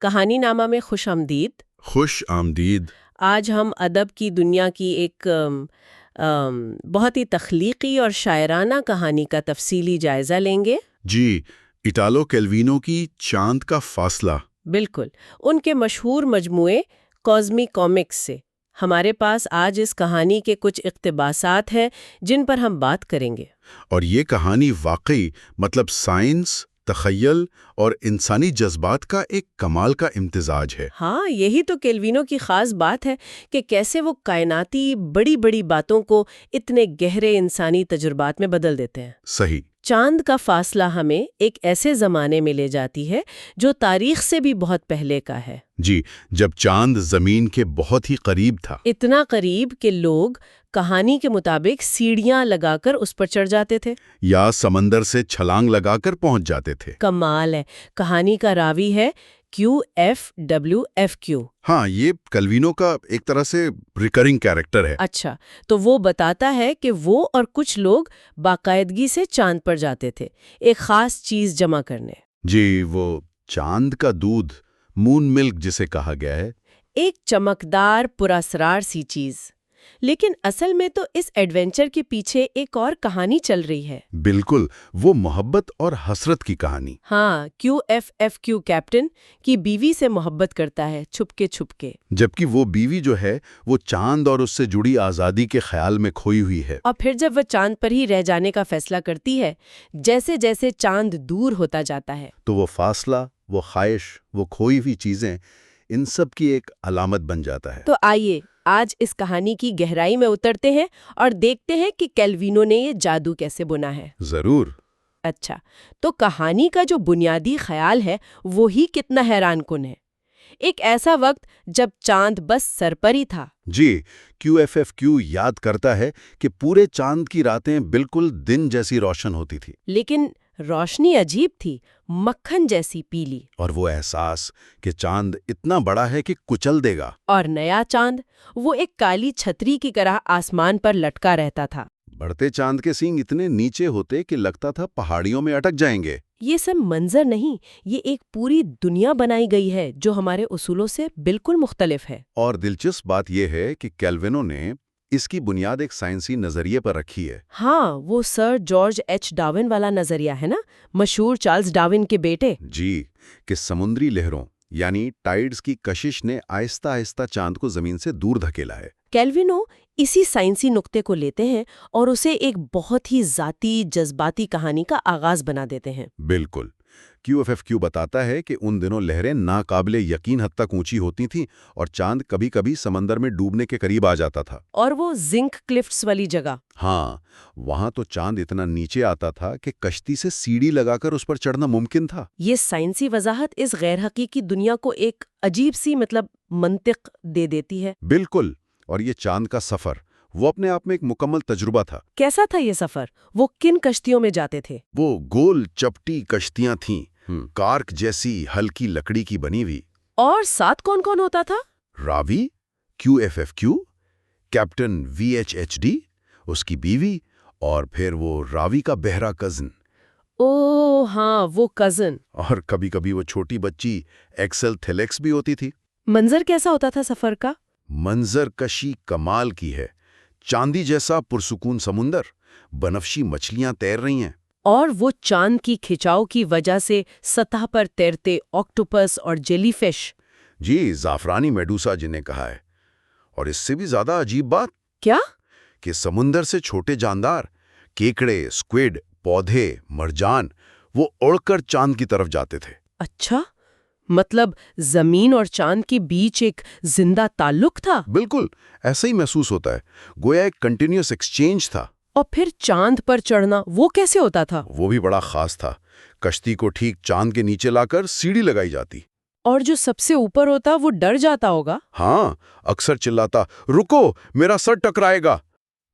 کہانی نامہ میں خوش آمدید۔ خوش آمدید۔ آج ہم ادب کی دنیا کی ایک بہت ہی تخلیقی اور شاعرانہ کہانی کا تفصیلی جائزہ لیں گے۔ جی، اٹالو کیلوینو کی چاند کا فاصلہ۔ بالکل، ان کے مشہور مجموعے کوزمی کومکس سے ہمارے پاس آج اس کہانی کے کچھ اقتباسات ہیں جن پر ہم بات کریں گے۔ اور یہ کہانی واقعی سائنس، تخیل اور انسانی جذبات کا ایک کمال کا امتزاج ہے۔ ہاں، یہی تو کیلوینو کی خاص بات ہے کہ کیسے وہ کائناتی بڑی بڑی باتوں کو اتنے گہرے انسانی تجربات میں بدل دیتے ہیں۔ صحیح۔ چاند کا فاصلہ ہمیں ایک ایسے زمانے میں لے جاتی ہے جو تاریخ سے بھی بہت پہلے کا ہے۔ جی، جب چاند زمین کے بہت ہی قریب تھا۔ اتنا قریب کہ لوگ کہانی کے مطابق سیڑھیاں لگا کر اس پر چڑھ جاتے تھے یا سمندر سے چھلانگ لگا کر پہنچ جاتے تھے۔ کمال ہے۔ کہانی کا راوی ہے QFWFQ۔ ہاں، یہ کیلوینو کا ایک طرح سے ریکرنگ کیریکٹر ہے۔ اچھا، تو وہ بتاتا ہے کہ وہ اور کچھ لوگ باقاعدگی سے چاند پر جاتے تھے ایک خاص چیز جمع کرنے۔ جی، وہ چاند کا دودھ، مون ملک جسے کہا گیا ہے۔ ایک چمکدار پراسرار سی چیز۔ لیکن اصل میں تو اس ایڈونچر کے پیچھے ایک اور کہانی چل رہی ہے۔ بالکل، وہ محبت اور حسرت کی کہانی۔ ہاں، QFFQ کیپٹن کی بیوی سے محبت کرتا ہے چھپ کے جبکہ وہ بیوی جو ہے وہ چاند اور اس سے جڑی آزادی کے خیال میں کھوئی ہوئی ہے۔ اور پھر جب وہ چاند پر ہی رہ جانے کا فیصلہ کرتی ہے، جیسے جیسے چاند دور ہوتا جاتا ہے تو وہ فاصلہ، وہ خواہش، وہ کھوئی ہوئی چیزیں، ان سب کی ایک علامت بن جاتا ہے۔ تو آئیے آج اس کہانی کی گہرائی میں اترتے ہیں اور دیکھتے ہیں کہ کیلوینو نے یہ جادو کیسے بنا ہے۔ ضرور۔ اچھا، تو کہانی کا جو بنیادی خیال ہے وہی کتنا حیران کن ہے۔ ایک ایسا وقت جب چاند بس سر پر ہی تھا۔ جی، QFFQ یاد کرتا ہے کہ پورے چاند کی راتیں بالکل دن جیسی روشن ہوتی تھی۔ لیکن روشنی عجیب تھی، مکھن جیسی پیلی۔ اور وہ احساس کہ چاند اتنا بڑا ہے کہ کچل دے گا۔ اور نیا چاند، وہ ایک کالی چھتری کی طرح آسمان پر لٹکا رہتا تھا۔ بڑھتے چاند کے سینگ اتنے نیچے ہوتے کہ لگتا تھا پہاڑیوں میں اٹک جائیں گے۔ یہ سب منظر نہیں، یہ ایک پوری دنیا بنائی گئی ہے جو ہمارے اصولوں سے بالکل مختلف ہے۔ اور دلچسپ بات یہ ہے کہ کیلوینو نے اس کی بنیاد ایک سائنسی نظریے پر رکھی ہے۔ ہاں، وہ سر جارج ایچ ڈارون والا نظریہ ہے نا، مشہور چارلز ڈارون کے بیٹے۔ جی، کہ سمندری لہروں یعنی ٹائیڈز کی کشش نے آہستہ آہستہ چاند کو زمین سے دور دھکیلا ہے۔ کیلوینو اسی سائنسی نقطے کو لیتے ہیں اور اسے ایک بہت ہی ذاتی جذباتی کہانی کا آغاز بنا دیتے ہیں۔ بالکل۔ QFFQ بتاتا ہے کہ ان دنوں لہریں ناقابل یقین حد تک اونچی ہوتی تھیں اور چاند کبھی کبھی سمندر میں ڈوبنے کے قریب آ جاتا تھا۔ اور وہ زنک کلفٹس والی جگہ۔ ہاں، وہاں تو چاند اتنا نیچے آتا تھا کہ کشتی سے سیڑھی لگا کر اس پر چڑھنا ممکن تھا۔ یہ سائنسی وضاحت اس غیر حقیقی دنیا کو ایک عجیب سی منطق دے دیتی ہے۔ بالکل، اور یہ چاند کا سفر وہ اپنے آپ میں ایک مکمل تجربہ تھا۔ کیسا تھا یہ سفر؟ وہ کن کشتیوں میں جاتے تھے؟ وہ گول چپٹی کشتیاں تھیں، کارک جیسی ہلکی لکڑی کی بنی ہوئی۔ اور ساتھ کون کون ہوتا تھا؟ راوی QFFQ، کیپٹن VHHD، اس کی بیوی، اور پھر وہ راوی کا بہرا کزن۔ اوہ ہاں، وہ کزن۔ اور کبھی کبھی وہ چھوٹی بچی ایکسل تھیلیکس بھی ہوتی تھی۔ منظر کیسا ہوتا تھا سفر کا؟ منظر کشی کمال کی ہے۔ چاندی جیسا پرسکون سمندر، بنفشی مچھلیاں تیر رہی ہیں۔ اور وہ چاند کی کھچاؤ کی وجہ سے سطح پر تیرتے آکٹوپس اور جیلی فش۔ جی، زعفرانی میڈوسا جنہیں کہا ہے۔ اور اس سے بھی زیادہ عجیب بات کیا؟ کہ سمندر سے چھوٹے جاندار، کیکڑے، سکویڈ، پودے، مرجان، وہ اڑ کر چاند کی طرف جاتے تھے۔ اچھا، مطلب زمین اور چاند کے بیچ ایک زندہ تعلق تھا؟ بالکل، ایسا ہی محسوس ہوتا ہے، گویا ایک کنٹینیوس ایکسچینج تھا۔ اور پھر چاند پر چڑھنا وہ کیسے ہوتا تھا؟ وہ بھی بڑا خاص تھا۔ کشتی کو ٹھیک چاند کے نیچے لا کر سیڑھی لگائی جاتی۔ اور جو سب سے اوپر ہوتا وہ ڈر جاتا ہوگا۔ ہاں، اکثر چلاتا، رکو میرا سر ٹکرائے گا،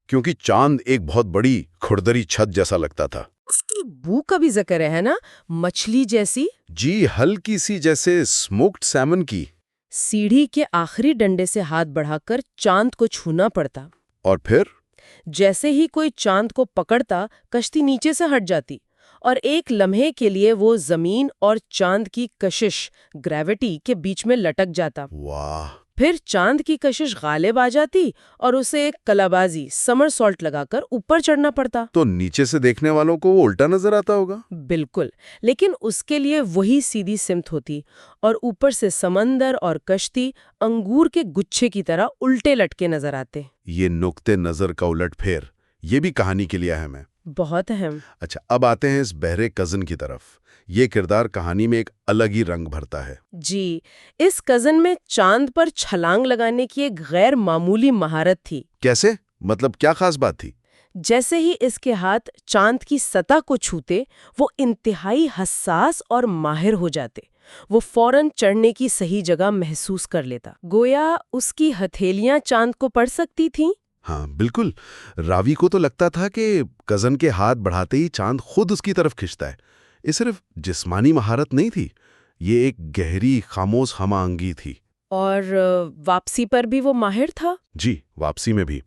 کیونکہ چاند ایک بہت بڑی کھردری چھت جیسا لگتا تھا۔ اس کی بو کا بھی ذکر ہے نا، مچھلی جیسی؟ جی، ہلکی سی جیسے اسموکڈ سیمن کی۔ سیڑھی کے آخری ڈنڈے سے ہاتھ بڑھا کر چاند کو چھونا پڑتا۔ اور پھر جیسے ہی کوئی چاند کو پکڑتا، کشتی نیچے سے ہٹ جاتی اور ایک لمحے کے لیے وہ زمین اور چاند کی کشش گریوٹی کے بیچ میں لٹک جاتا۔ واہ! پھر چاند کی کشش غالب آ جاتی اور اسے ایک کلابازی سمر سالٹ لگا کر اوپر چڑھنا پڑتا۔ تو نیچے سے دیکھنے والوں کو وہ الٹا نظر آتا ہوگا؟ بالکل، لیکن اس کے لیے وہی سیدھی سمت ہوتی اور اوپر سے سمندر اور کشتی انگور کے گچھے کی طرح الٹے لٹکے نظر آتے۔ یہ نقطے نظر کا الٹ پھیر، یہ بھی کہانی کے لیے اہم ہے۔ بہت اہم۔ اچھا، اب آتے ہیں اس بہرے کزن کی طرف۔ یہ کردار کہانی میں ایک الگ ہی رنگ بھرتا ہے۔ جی، اس کزن میں چاند پر چھلانگ لگانے کی ایک غیر معمولی مہارت تھی۔ کیسے؟ مطلب کیا خاص بات تھی؟ جیسے ہی اس کے ہاتھ چاند کی سطح کو چھوتے، وہ انتہائی حساس اور ماہر ہو جاتے۔ وہ فوراً چڑھنے کی صحیح جگہ محسوس کر لیتا، گویا اس کی ہتھیلیاں چاند کو پڑھ سکتی تھیں۔ ہاں بالکل، راوی کو تو لگتا تھا کہ کزن کے ہاتھ بڑھاتے ہی چاند خود اس کی طرف کھنچتا ہے۔ یہ صرف جسمانی مہارت نہیں تھی، یہ ایک گہری خاموش ہم آہنگی تھی۔ اور واپسی پر بھی وہ ماہر تھا؟ جی، واپسی میں بھی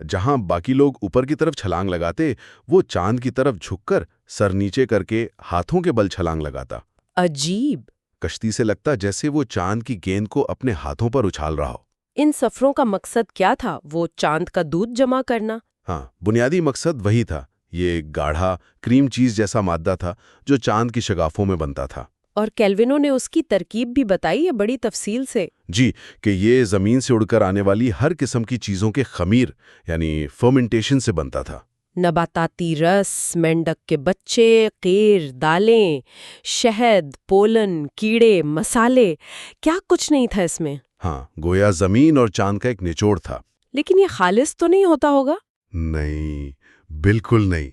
جہاں باقی لوگ اوپر کی طرف چھلانگ لگاتے، وہ چاند کی طرف جھک کر سر نیچے کر کے ہاتھوں کے بل چھلانگ لگاتا۔ عجیب! کشتی سے لگتا جیسے وہ چاند کی گیند کو اپنے ہاتھوں پر اچھال رہا ہو۔ ان سفروں کا مقصد کیا تھا؟ وہ چاند کا دودھ جمع کرنا؟ ہاں، بنیادی مقصد وہی تھا۔ یہ گاڑھا کریم چیز جیسا مادہ تھا جو چاند کی شگافوں میں بنتا تھا۔ اور کیلوینوں نے اس کی ترکیب بھی بتائی ہے بڑی تفصیل سے۔ جی، کہ یہ زمین سے اڑ کر آنے والی ہر قسم کی چیزوں کے خمیر یعنی فرمنٹیشن سے بنتا تھا۔ نباتاتی رس، مینڈک کے بچے، قیر، دالیں، شہد، پولن، کیڑے، مسالے، کیا کچھ نہیں تھا اس میں۔ ہاں، گویا زمین اور چاند کا ایک نچوڑ تھا۔ لیکن یہ خالص تو نہیں ہوتا ہوگا؟ نہیں، بالکل نہیں۔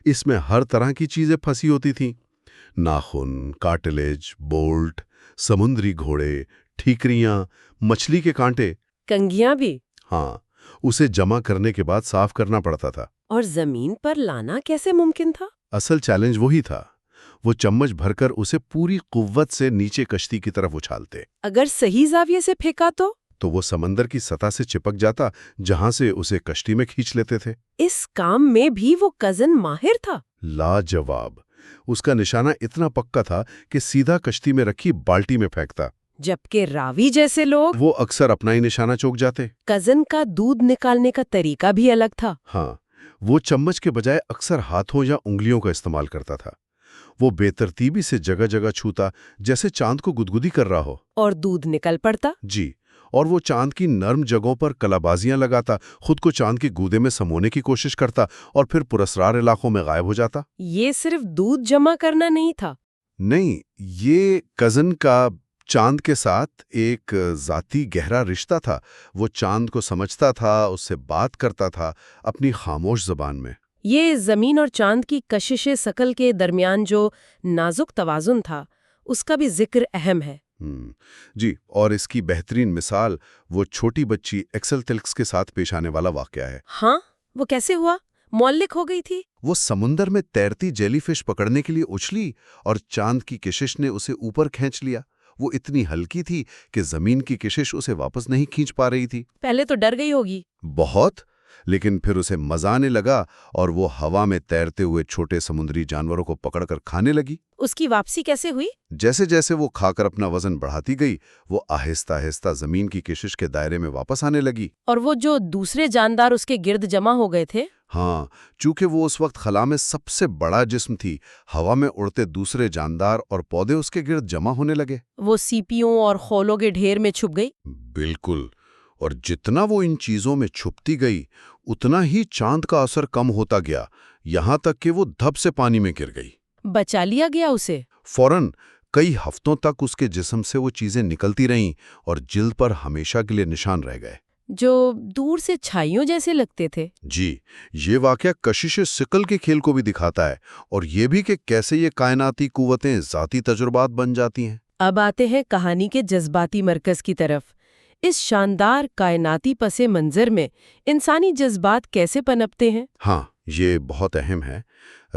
اس میں ہر طرح کی چیزیں پھنسی ہوتی تھیں۔ ناخن، کارٹلیج، بولٹ، سمندری گھوڑے، ٹھیکریاں، مچھلی کے کانٹے۔ کنگھیاں بھی؟ ہاں، اسے جمع کرنے کے بعد صاف کرنا پڑتا تھا۔ اور زمین پر لانا کیسے ممکن تھا؟ اصل چیلنج وہی تھا۔ وہ چمچ بھر کر اسے پوری قوت سے نیچے کشتی کی طرف اچھالتے۔ اگر صحیح زاویے سے پھینکا تو وہ سمندر کی سطح سے چپک جاتا، جہاں سے اسے کشتی میں کھینچ لیتے تھے۔ اس کام میں بھی وہ کزن ماہر تھا؟ لاجواب۔ اس کا نشانہ اتنا پکا تھا کہ سیدھا کشتی میں رکھی بالٹی میں پھینکتا۔ جبکہ راوی جیسے لوگ وہ اکثر اپنا ہی نشانہ چوک جاتے۔ کزن کا دودھ نکالنے کا طریقہ بھی الگ تھا۔ ہاں، وہ چمچ کے بجائے اکثر ہاتھوں یا انگلیوں کا استعمال کرتا تھا۔ وہ بے ترتیبی سے جگہ جگہ چھوتا، جیسے چاند کو گدگدی کر رہا ہو۔ اور دودھ نکل پڑتا؟ جی، اور وہ چاند کی نرم جگہوں پر کلابازیاں لگاتا، خود کو چاند کے گودے میں سمونے کی کوشش کرتا اور پھر پراسرار علاقوں میں غائب ہو جاتا۔ یہ صرف دودھ جمع کرنا نہیں تھا؟ نہیں، یہ کزن کا چاند کے ساتھ ایک ذاتی گہرا رشتہ تھا۔ وہ چاند کو سمجھتا تھا، اس سے بات کرتا تھا اپنی خاموش زبان میں۔ یہ زمین اور چاند کی کشش ثقل کے درمیان جو نازک توازن تھا، اس کا بھی ذکر اہم ہے۔ جی، اور اس کی بہترین مثال وہ چھوٹی بچی ایکسل تلکس کے ساتھ پیش آنے والا واقعہ ہے۔ ہاں، وہ کیسے ہوا؟ مولک ہو گئی تھی؟ وہ سمندر میں تیرتی جیلی فش پکڑنے کے لیے اچھلی اور چاند کی کشش نے اسے اوپر کھینچ لیا۔ وہ اتنی ہلکی تھی کہ زمین کی کشش اسے واپس نہیں کھینچ پا رہی تھی۔ پہلے تو ڈر گئی ہوگی۔ بہت، لیکن پھر اسے مزہ آنے لگا اور وہ ہوا میں تیرتے ہوئے چھوٹے سمندری جانوروں کو پکڑ کر کھانے لگی۔ اس کی واپسی کیسے ہوئی؟ جیسے جیسے وہ کھا کر اپنا وزن بڑھاتی گئی، وہ آہستہ آہستہ زمین کی کشش کے دائرے میں واپس آنے لگی۔ اور وہ جو دوسرے جاندار اس کے گرد جمع ہو گئے تھے؟ ہاں، چونکہ وہ اس وقت خلا میں سب سے بڑا جسم تھی، ہوا میں اڑتے دوسرے جاندار اور پودے اس کے گرد جمع ہونے لگے۔ وہ سیپیوں اور خولوں کے ڈھیر میں چھپ گئی؟ بالکل، اور جتنا وہ ان چیزوں میں چھپتی گئی، اتنا ہی چاند کا اثر کم ہوتا گیا، یہاں تک کہ وہ دھب سے پانی میں گر گئی۔ بچا لیا گیا اسے؟ فوراً کئی ہفتوں تک اس کے جسم سے وہ چیزیں نکلتی رہیں اور جلد پر ہمیشہ کے لیے نشان رہ گئے، جو دور سے چھائیوں جیسے لگتے تھے۔ جی، یہ واقعہ کشش ثقل کے کھیل کو بھی دکھاتا ہے، اور یہ بھی کہ کیسے یہ کائناتی قوتیں ذاتی تجربات بن جاتی ہیں۔ اب آتے ہیں کہانی کے جذباتی مرکز کی طرف۔ اس شاندار کائناتی پس منظر میں انسانی جذبات کیسے پنپتے ہیں؟ ہاں، یہ بہت اہم ہے۔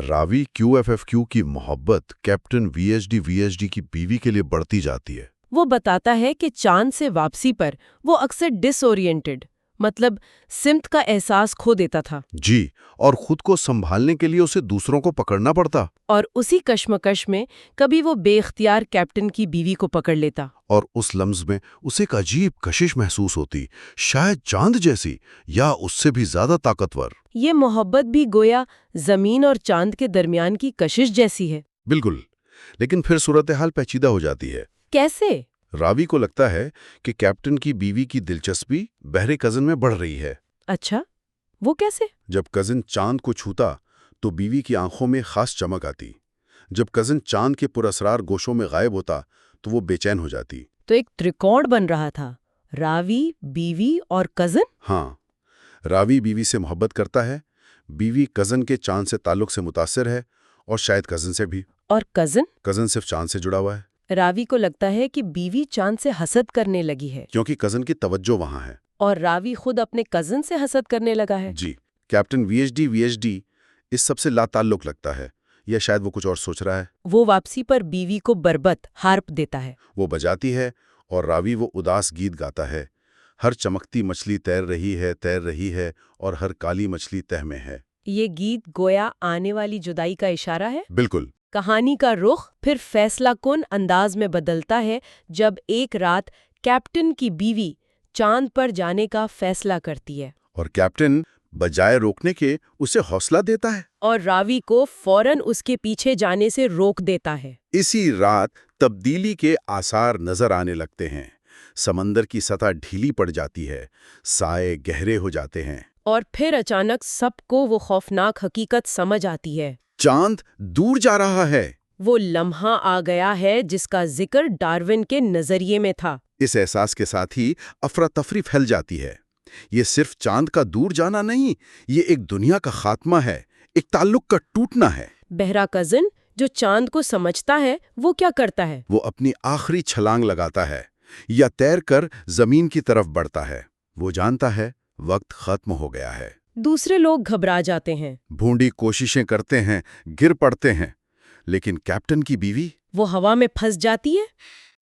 راوی QFFQ کی محبت کیپٹن VHD کی بیوی کے لیے بڑھتی جاتی ہے۔ وہ بتاتا ہے کہ چاند سے واپسی پر وہ اکثر ڈس اورینٹڈ، مطلب سمت کا احساس کھو دیتا تھا، جی، اور خود کو سنبھالنے کے لیے اسے دوسروں کو پکڑنا پڑتا، اور اسی کشمکش میں کبھی وہ بے اختیار کیپٹن کی بیوی کو پکڑ لیتا۔ اور اس لمز میں اسے ایک عجیب کشش محسوس ہوتی، شاید چاند جیسی یا اس سے بھی زیادہ طاقتور۔ یہ محبت بھی گویا زمین اور چاند کے درمیان کی کشش جیسی ہے۔ بالکل، لیکن پھر صورتحال پیچیدہ ہو جاتی ہے۔ کیسے؟ راوی کو لگتا ہے کہ کیپٹن کی بیوی کی دلچسپی بحری کزن میں بڑھ رہی ہے۔ اچھا، وہ کیسے؟ جب کزن چاند کو چھوتا تو بیوی کی آنکھوں میں خاص چمک آتی۔ جب کزن چاند کے پراسرار گوشوں میں غائب ہوتا تو وہ بے چین ہو جاتی۔ تو ایک تریکوڑ بن رہا تھا، راوی، بیوی اور کزن۔ ہاں، راوی بیوی سے محبت کرتا ہے، بیوی کزن کے چاند سے تعلق سے متاثر ہے، اور شاید کزن سے بھی۔ اور کزن صرف چاند سے جڑا ہوا ہے، راوی کو لگتا ہے کہ بیوی چاند سے حسد کرنے لگی ہے، کیونکہ کزن کی توجہ وہاں ہے۔ اور راوی خود اپنے کزن سے حسد کرنے لگا ہے۔ جی، کیپٹن وی ایچ ڈی اس سب سے لا تعلق لگتا ہے، یا شاید وہ کچھ اور سوچ رہا ہے۔ وہ واپسی پر بیوی کو بربت ہارپ دیتا ہے۔ وہ بجاتی ہے اور راوی وہ اداس گیت گاتا ہے، ہر چمکتی مچھلی تیر رہی ہے اور ہر کالی مچھلی تہ میں ہے۔ یہ گیت گویا آنے والی جدائی کا اشارہ ہے۔ بالکل۔ کہانی کا رخ پھر فیصلہ کن انداز میں بدلتا ہے جب ایک رات کیپٹن کی بیوی چاند پر جانے کا فیصلہ کرتی ہے، اور کیپٹن بجائے روکنے کے اسے حوصلہ دیتا ہے، اور راوی کو فوراً اس کے پیچھے جانے سے روک دیتا ہے۔ اسی رات تبدیلی کے آثار نظر آنے لگتے ہیں۔ سمندر کی سطح ڈھیلی پڑ جاتی ہے، سائے گہرے ہو جاتے ہیں، اور پھر اچانک سب کو وہ خوفناک حقیقت سمجھ آتی ہے۔ چاند دور جا رہا ہے۔ وہ لمحہ آ گیا ہے جس کا ذکر ڈارون کے نظریے میں تھا۔ اس احساس کے ساتھ ہی افراتفری پھیل جاتی ہے۔ یہ صرف چاند کا دور جانا نہیں، یہ ایک دنیا کا خاتمہ ہے، ایک تعلق کا ٹوٹنا ہے۔ بہرا کزن جو چاند کو سمجھتا ہے وہ کیا کرتا ہے؟ وہ اپنی آخری چھلانگ لگاتا ہے یا تیر کر زمین کی طرف بڑھتا ہے۔ وہ جانتا ہے وقت ختم ہو گیا ہے۔ دوسرے لوگ گھبرا جاتے ہیں، بھونڈی کوششیں کرتے ہیں، گر پڑتے ہیں، لیکن کیپٹن کی بیوی، وہ ہوا میں پھنس جاتی ہے۔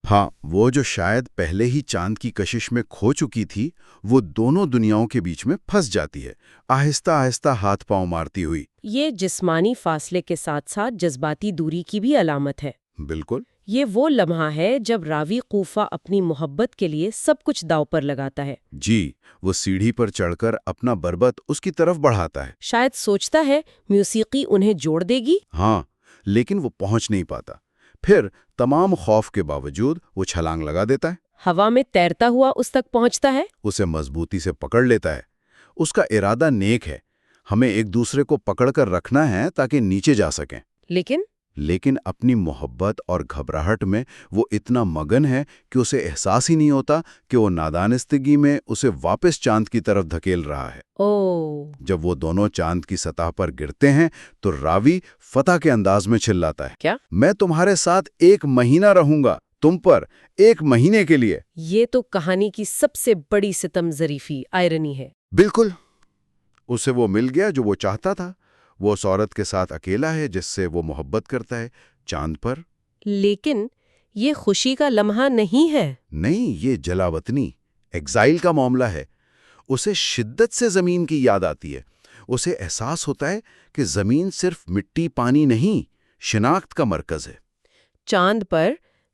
ہاں، وہ جو شاید پہلے ہی چاند کی کشش میں کھو چکی تھی، وہ دونوں دنیاؤں کے بیچ میں پھنس جاتی ہے، آہستہ آہستہ ہاتھ پاؤں مارتی ہوئی۔ یہ جسمانی فاصلے کے ساتھ ساتھ جذباتی دوری کی بھی علامت ہے۔ بالکل۔ یہ وہ لمحہ ہے جب راوی قوفہ اپنی محبت کے لیے سب کچھ داؤ پر لگاتا ہے۔ جی، وہ سیڑھی پر چڑھ کر اپنا بربط اس کی طرف بڑھاتا ہے۔ شاید سوچتا ہے موسیقی انہیں جوڑ دے گی، ہاں، لیکن وہ پہنچ نہیں پاتا۔ پھر تمام خوف کے باوجود وہ چھلانگ لگا دیتا ہے، ہوا میں تیرتا ہوا اس تک پہنچتا ہے۔ اسے مضبوطی سے پکڑ لیتا ہے۔ اس کا ارادہ نیک ہے، ہمیں ایک دوسرے کو پکڑ کر رکھنا ہے تاکہ نیچے جا سکیں۔ لیکن اپنی محبت اور گھبراہٹ میں وہ اتنا مگن ہے کہ اسے احساس ہی نہیں ہوتا کہ وہ نادانستگی میں اسے واپس چاند کی طرف دھکیل رہا ہے۔ جب وہ دونوں چاند کی سطح پر گرتے ہیں تو راوی فتح کے انداز میں چلاتا ہے، کیا؟ میں تمہارے ساتھ 1 مہینہ رہوں گا، تم پر 1 مہینے کے لیے۔ یہ تو کہانی کی سب سے بڑی ستم ظریفی آئرنی ہے۔ بالکل، اسے وہ مل گیا جو وہ چاہتا تھا۔ وہ اس عورت کے ساتھ اکیلا ہے جس سے وہ محبت کرتا ہے، چاند پر۔ لیکن یہ خوشی کا لمحہ نہیں ہے۔ نہیں، یہ جلاوطنی، ایگزائل کا معاملہ ہے۔ اسے شدت سے زمین کی یاد آتی ہے۔ اسے احساس ہوتا ہے کہ زمین صرف مٹی پانی نہیں، شناخت کا مرکز ہے۔ چاند پر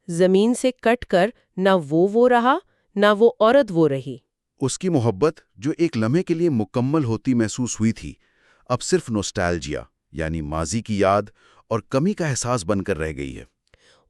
زمین سے کٹ کر نہ وہ رہا، نہ وہ عورت وہ رہی۔ اس کی محبت جو ایک لمحے کے لیے مکمل ہوتی محسوس ہوئی تھی، اب صرف نوسٹالجیا یعنی ماضی کی یاد اور کمی کا احساس بن کر رہ گئی ہے۔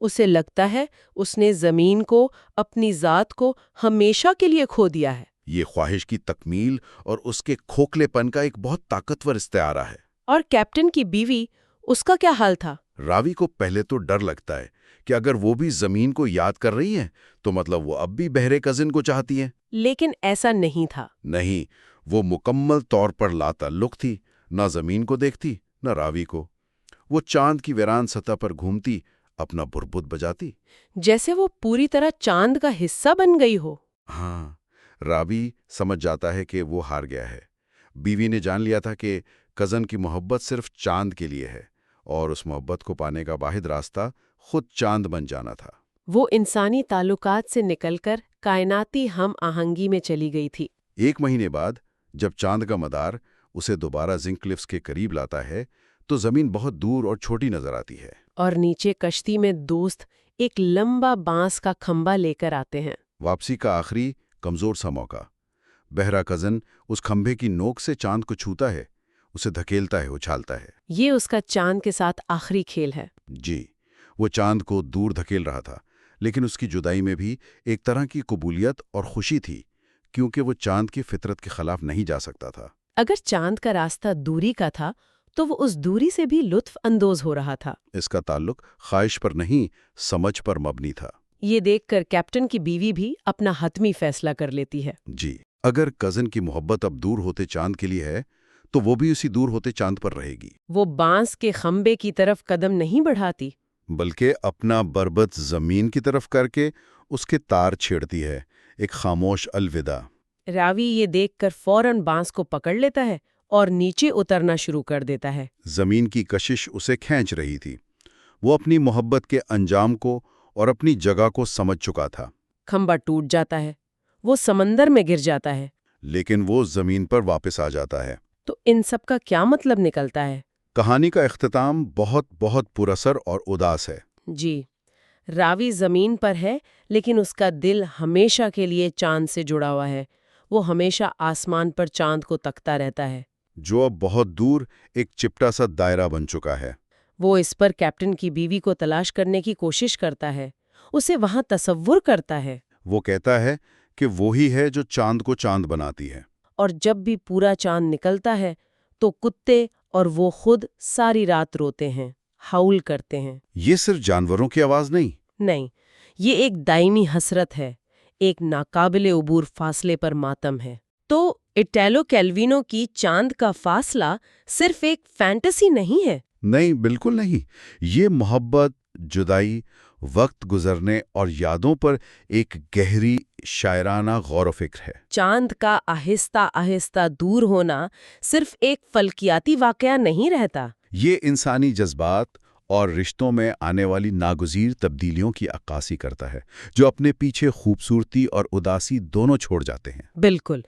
اسے لگتا ہے اس نے زمین کو، اپنی ذات کو ہمیشہ کے لیے کھو دیا ہے۔ یہ خواہش کی تکمیل اور اس کے کھوکھلے پن کا ایک بہت طاقتور استعارہ ہے۔ اور کیپٹن کی بیوی، اس کا کیا حال تھا؟ راوی کو پہلے تو ڈر لگتا ہے کہ اگر وہ بھی زمین کو یاد کر رہی ہیں تو مطلب وہ اب بھی بہرے کزن کو چاہتی ہیں۔ لیکن ایسا نہیں تھا۔ نہیں، وہ مکمل طور پر لا تعلق تھی، نہ زمین کو دیکھتی نہ راوی کو۔ وہ چاند کی ویران سطح پر گھومتی، اپنا بربط بجاتی، جیسے وہ پوری طرح چاند کا حصہ بن گئی ہو۔ ہاں، راوی سمجھ جاتا ہے کہ وہ ہار گیا ہے۔ بیوی نے جان لیا تھا کہ کزن کی محبت صرف چاند کے لیے ہے، اور اس محبت کو پانے کا واحد راستہ خود چاند بن جانا تھا۔ وہ انسانی تعلقات سے نکل کر کائناتی ہم آہنگی میں چلی گئی تھی۔ 1 مہینے بعد جب چاند کا مدار اسے دوبارہ زنک کلفز کے قریب لاتا ہے تو زمین بہت دور اور چھوٹی نظر آتی ہے۔ اور نیچے کشتی میں دوست ایک لمبا بانس کا کھمبا لے کر آتے ہیں۔ واپسی کا آخری کمزور سا موقع۔ بہرا کزن اس کھمبے کی نوک سے چاند کو چھوتا ہے، اسے دھکیلتا ہے، اچھالتا ہے۔ یہ اس کا چاند کے ساتھ آخری کھیل ہے۔ جی، وہ چاند کو دور دھکیل رہا تھا، لیکن اس کی جدائی میں بھی ایک طرح کی قبولیت اور خوشی تھی، کیونکہ وہ چاند کی فطرت کے خلاف نہیں جا سکتا تھا۔ اگر چاند کا راستہ دوری کا تھا تو وہ اس دوری سے بھی لطف اندوز ہو رہا تھا۔ اس کا تعلق خواہش پر نہیں، سمجھ پر مبنی تھا۔ یہ دیکھ کر کیپٹن کی بیوی بھی اپنا حتمی فیصلہ کر لیتی ہے۔ جی، اگر کزن کی محبت اب دور ہوتے چاند کے لیے ہے تو وہ بھی اسی دور ہوتے چاند پر رہے گی۔ وہ بانس کے کھمبے کی طرف قدم نہیں بڑھاتی، بلکہ اپنا بربط زمین کی طرف کر کے اس کے تار چھیڑتی ہے، ایک خاموش الوداع۔ راوی یہ دیکھ کر فوراً بانس کو پکڑ لیتا ہے اور نیچے اترنا شروع کر دیتا ہے۔ زمین کی کشش اسے کھینچ رہی تھی۔ وہ اپنی محبت کے انجام کو اور اپنی جگہ کو سمجھ چکا تھا۔ کھمبا ٹوٹ جاتا ہے، وہ سمندر میں گر جاتا ہے۔ لیکن وہ زمین پر واپس آ جاتا ہے۔ تو ان سب کا کیا مطلب نکلتا ہے؟ کہانی کا اختتام بہت بہت پراثر اور اداس ہے۔ جی، راوی زمین پر ہے لیکن اس کا دل ہمیشہ کے لیے چاند سے جڑا ہوا ہے۔ وہ ہمیشہ آسمان پر چاند کو تکتا رہتا ہے، جو اب بہت دور ایک چپٹا سا دائرہ بن چکا ہے۔ وہ اس پر کیپٹن کی بیوی کو تلاش کرنے کی کوشش کرتا ہے، اسے وہاں تصور کرتا ہے۔ وہ کہتا ہے کہ وہی ہے جو چاند کو چاند بناتی ہے۔ اور جب بھی پورا چاند نکلتا ہے تو کتے اور وہ خود ساری رات روتے ہیں، ہاؤل کرتے ہیں۔ یہ صرف جانوروں کی آواز نہیں، نہیں، یہ ایک دائمی حسرت ہے، ایک ناقابل عبور فاصلے پر ماتم ہے۔ تو اٹیلو کیلوینو کی چاند کا فاصلہ صرف ایک فینٹیسی نہیں ہے۔ نہیں، بالکل نہیں۔ یہ محبت، جدائی، وقت گزرنے اور یادوں پر ایک گہری شاعرانہ غور و فکر ہے۔ چاند کا آہستہ آہستہ دور ہونا صرف ایک فلکیاتی واقعہ نہیں رہتا۔ یہ انسانی جذبات اور رشتوں میں آنے والی ناگزیر تبدیلیوں کی عکاسی کرتا ہے، جو اپنے پیچھے خوبصورتی اور اداسی دونوں چھوڑ جاتے ہیں۔ بالکل،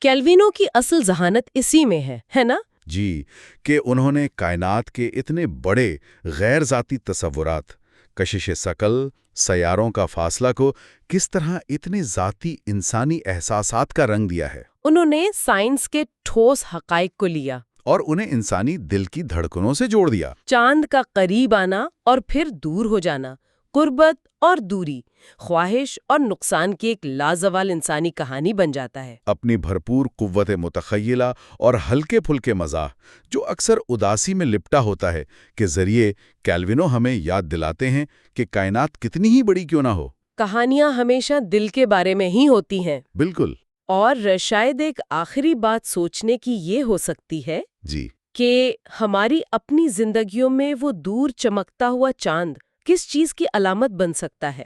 کیلوینو کی اصل ذہانت اسی میں ہے نا؟ جی، کہ انہوں نے کائنات کے اتنے بڑے غیر ذاتی تصورات، کشش ثقل، سیاروں کا فاصلہ کو کس طرح اتنے ذاتی انسانی احساسات کا رنگ دیا ہے۔ انہوں نے سائنس کے ٹھوس حقائق کو لیا اور انہیں انسانی دل کی دھڑکنوں سے جوڑ دیا۔ چاند کا قریب آنا اور پھر دور ہو جانا، قربت اور دوری، خواہش اور نقصان کی ایک لازوال انسانی کہانی بن جاتا ہے۔ اپنی بھرپور قوت متخیلہ اور ہلکے پھلکے مزاح، جو اکثر اداسی میں لپٹا ہوتا ہے، کے ذریعے کیلوینو ہمیں یاد دلاتے ہیں کہ کائنات کتنی ہی بڑی کیوں نہ ہو، کہانیاں ہمیشہ دل کے بارے میں ہی ہوتی ہیں۔ بالکل۔ اور شاید ایک آخری بات سوچنے کی یہ ہو سکتی ہے جی، کہ ہماری اپنی زندگیوں میں وہ دور چمکتا ہوا چاند کس چیز کی علامت بن سکتا ہے؟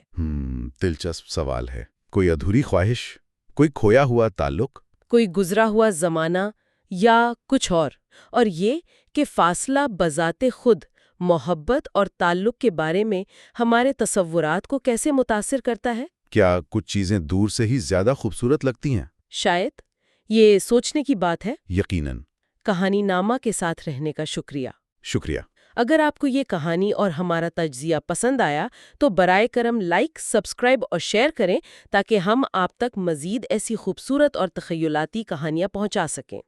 دلچسپ سوال ہے۔ کوئی ادھوری خواہش، کوئی کھویا ہوا تعلق، کوئی گزرا ہوا زمانہ یا کچھ اور یہ کہ فاصلہ بذات خود محبت اور تعلق کے بارے میں ہمارے تصورات کو کیسے متاثر کرتا ہے؟ کیا کچھ چیزیں دور سے ہی زیادہ خوبصورت لگتی ہیں؟ شاید یہ سوچنے کی بات ہے۔ یقیناً۔ کہانی نامہ کے ساتھ رہنے کا شکریہ۔ شکریہ۔ اگر آپ کو یہ کہانی اور ہمارا تجزیہ پسند آیا تو برائے کرم لائک، سبسکرائب اور شیئر کریں تاکہ ہم آپ تک مزید ایسی خوبصورت اور تخیلاتی کہانیاں پہنچا سکیں۔